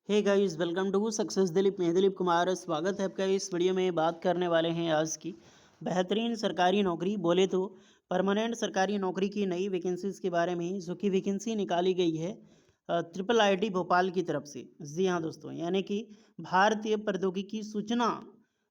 Hey guys, welcome to success Dilip. मैं दिलीप कुमार, स्वागत है आपका। इस वीडियो में बात करने वाले हैं आज की बेहतरीन सरकारी नौकरी, बोले तो परमानेंट सरकारी नौकरी की नई वैकेंसीज के बारे में, जो कि वैकेंसी निकाली गई है ट्रिपल आईटी भोपाल की तरफ से। जी हाँ दोस्तों, यानी कि भारतीय प्रौद्योगिकी सूचना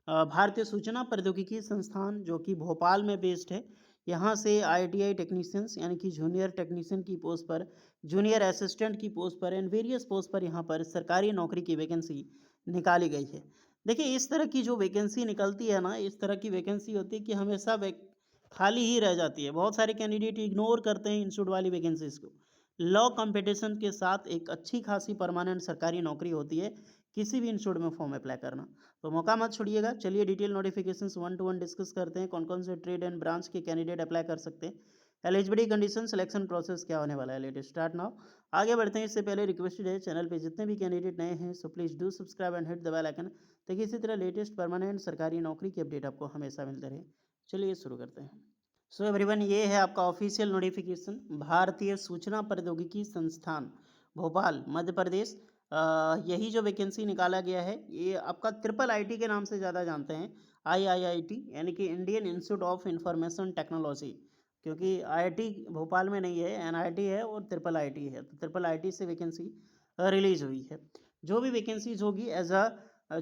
भारतीय सूचना प्रौद्योगिकी संस्थान, जो कि भोपाल में बेस्ड है। यहाँ से आईटीआई टेक्नीशियंस यानी कि जूनियर टेक्नीशियन की पोस्ट पर, जूनियर असिस्टेंट की पोस्ट पर एंड वेरियस पोस्ट पर यहाँ पर सरकारी नौकरी की वैकेंसी निकाली गई है। देखिए, इस तरह की जो वैकेंसी निकलती है ना, इस तरह की वैकेंसी होती है कि हमेशा खाली ही रह जाती है। बहुत सारे कैंडिडेट इग्नोर करते हैं इंस्टीट्यूट वाली वैकेंसीज को। लो कंपटीशन के साथ एक अच्छी खासी परमानेंट सरकारी नौकरी होती है किसी भी इंस्टीट्यूट में फॉर्म अप्लाई करना। तो मौका मत छोड़िएगा। चलिए detail notifications one two one discuss करते हैं, कौन कौन से ट्रेड एंड ब्रांच के कैंडिडेट अप्लाई कर सकते हैं, एलिजिबिलिटी कंडीशन, सिलेक्शन प्रोसेस क्या होने वाला है। Let start now. आगे बढ़ते हैं, इससे पहले रिक्वेस्टेड है, चैनल पे जितने भी कैंडिडेट नए हैं so please do subscribe and hit the bell icon, ताकि इसी तरह लेटेस्ट परमानेंट सरकारी नौकरी की अपडेट आपको हमेशा मिलते रहे। चलिए शुरू करते हैं। सो एवरीवन, ये है आपका ऑफिशियल नोटिफिकेशन। भारतीय सूचना प्रौद्योगिकी संस्थान भोपाल मध्य प्रदेश। यही जो वैकेंसी निकाला गया है, ये आपका ट्रिपल आईटी के नाम से ज़्यादा जानते हैं। आईआईआईटी यानी कि Indian institute of information technology, क्योंकि आईआईटी भोपाल में नहीं है, एनआईटी है और ट्रिपल आईटी है। तो ट्रिपल आईटी से वैकेंसी रिलीज हुई है। जो भी वैकेंसीज होगी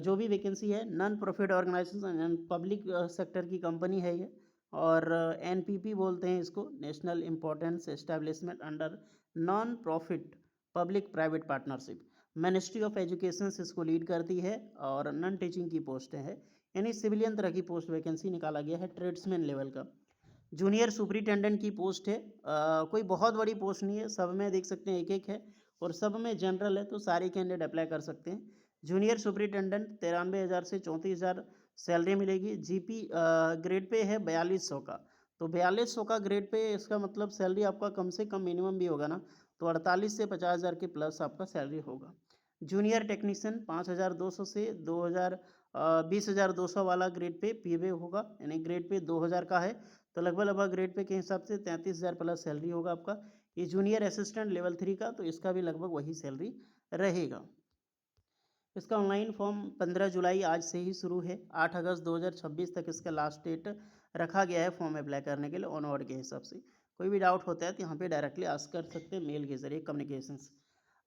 जो भी वैकेंसी है, non profit organisation and public sector की कंपनी है ये। और एनपीपी बोलते हैं इसको, national importance establishment under non profit public private partnership. Ministry of education इसको लीड करती है और नॉन टीचिंग की पोस्टें हैं, यानी सिविलियन तरह की पोस्ट वैकेंसी निकाला गया है, ट्रेड्समैन लेवल का। जूनियर सुपरिटेंडेंट की पोस्ट है। कोई बहुत बड़ी पोस्ट नहीं है, सब में देख सकते हैं एक एक है और सब में जनरल है, तो सारे कैंडिडेट अप्लाई कर सकते हैं। जूनियर सुपरिटेंडेंट 93,000 से 34,000 सैलरी मिलेगी। जीपी ग्रेड पे है 4200 का। तो 4200 का ग्रेड पे, इसका मतलब सैलरी आपका कम से कम मिनिमम भी होगा ना, तो 48 से 50,000 के प्लस आपका सैलरी होगा। जूनियर टेक्नीशियन 5,200 से 20,200 वाला ग्रेड पे पीवे होगा, यानी ग्रेड पे 2,000 का है, तो लगभग लगभग ग्रेड पे के हिसाब से 33,000 प्लस सैलरी होगा आपका। ये जूनियर असिस्टेंट लेवल 3 का, तो इसका भी लगभग वही सैलरी रहेगा। इसका ऑनलाइन फॉर्म 15 जुलाई आज से ही शुरू है। 8 अगस्त 2026 तक इसका लास्ट डेट रखा गया है फॉर्म अप्लाई करने के लिए ऑनवर्ड के हिसाब से। कोई भी डाउट होता है तो यहाँ पे डायरेक्टली आस्क कर सकते हैं मेल के जरिए, communications.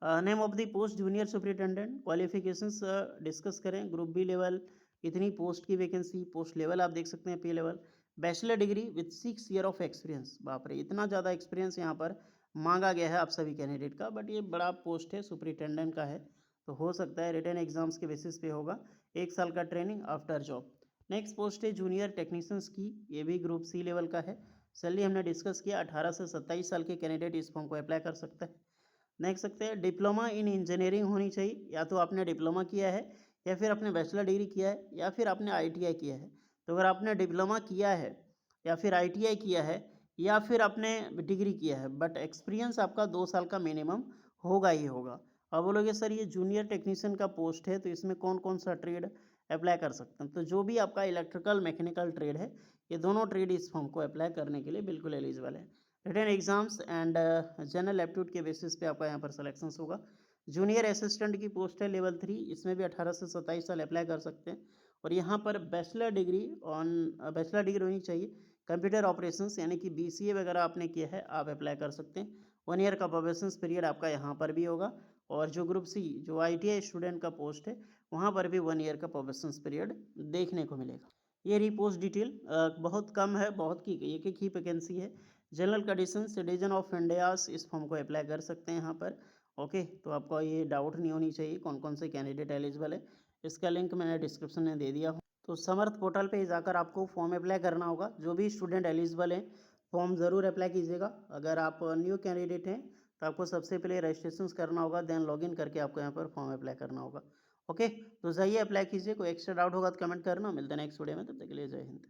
Name of the post junior superintendent. Qualifications discuss करें। ग्रुप बी लेवल, इतनी पोस्ट की वैकेंसी, पोस्ट लेवल आप देख सकते हैं पे level. Bachelor degree with 6 year of experience. बाप रे, इतना ज़्यादा एक्सपीरियंस यहाँ पर मांगा गया है आप सभी कैंडिडेट का, बट ये बड़ा पोस्ट है, सुपरिटेंडेंट का है, तो हो सकता है रिटर्न एग्जाम्स के बेसिस पे होगा। 1 साल का training after job. Next post है जूनियर टेक्नीशियंस की, ये भी ग्रुप सी लेवल का है। सैलरी हमने डिस्कस किया, 18 से 27 साल के कैंडिडेट इस फॉर्म को अप्लाई कर सकते हैं। नेक्स्ट सकते हैं, डिप्लोमा इन इंजीनियरिंग होनी चाहिए, या तो आपने डिप्लोमा किया है, या फिर आपने बैचलर डिग्री किया है, या फिर आपने आईटीआई किया है। तो अगर आपने डिप्लोमा किया है, या फिर आईटीआई किया है, या फिर आपने डिग्री किया है, बट एक्सपीरियंस आपका 2 साल का मिनिमम होगा ही होगा। अब बोलोगे सर ये जूनियर टेक्नीशियन का पोस्ट है, तो इसमें कौन कौन सा ट्रेड अप्लाई कर सकते हैं। तो जो भी आपका इलेक्ट्रिकल मैकेनिकल ट्रेड है, ये दोनों ट्रेड इस फॉर्म को अप्लाई करने के लिए बिल्कुल एलिजिबल है। Written exams and general aptitude के बेसिस पे आपका यहाँ पर सिलेक्शन होगा। जूनियर असिस्टेंट की पोस्ट है लेवल 3, इसमें भी 18 से 27 साल अप्लाई कर सकते हैं। और यहाँ पर बैचलर डिग्री होनी चाहिए कंप्यूटर ऑपरेशंस, यानी कि बीसीए वगैरह आपने किया है, आप अप्लाई कर सकते हैं। 1 ईयर का प्रोबेशन पीरियड आपका यहाँ पर भी होगा। और जो ग्रुप सी, जो आईटीआई स्टूडेंट का पोस्ट है, वहाँ पर भी 1 ईयर का प्रोबेशन पीरियड देखने को मिलेगा। ये रही पोस्ट डिटेल। बहुत कम है, बहुत की एक एक ही वैकेंसी है। General condition, citizen of India's इस फॉर्म को अप्लाई कर सकते हैं यहाँ पर। ओके, तो आपको ये डाउट नहीं होनी चाहिए कौन कौन से कैंडिडेट एलिजिबल है। इसका लिंक मैंने डिस्क्रिप्शन में दे दिया हूँ। तो समर्थ पोर्टल पे जाकर आपको फॉर्म अप्लाई करना होगा। जो भी स्टूडेंट एलिजिबल हैं, फॉर्म ज़रूर अप्लाई कीजिएगा। अगर आप न्यू कैंडिडेट हैं तो आपको सबसे पहले रजिस्ट्रेशन करना होगा, देन लॉगिन करके आपको यहाँ पर फॉर्म अप्लाई करना होगा। ओके, तो जाइए अप्लाई कीजिए। कोई एक्स्ट्रा डाउट होगा तो कमेंट करना। मिलते हैं नेक्स्ट वीडियो में, तब तक के लिए जय हिंद।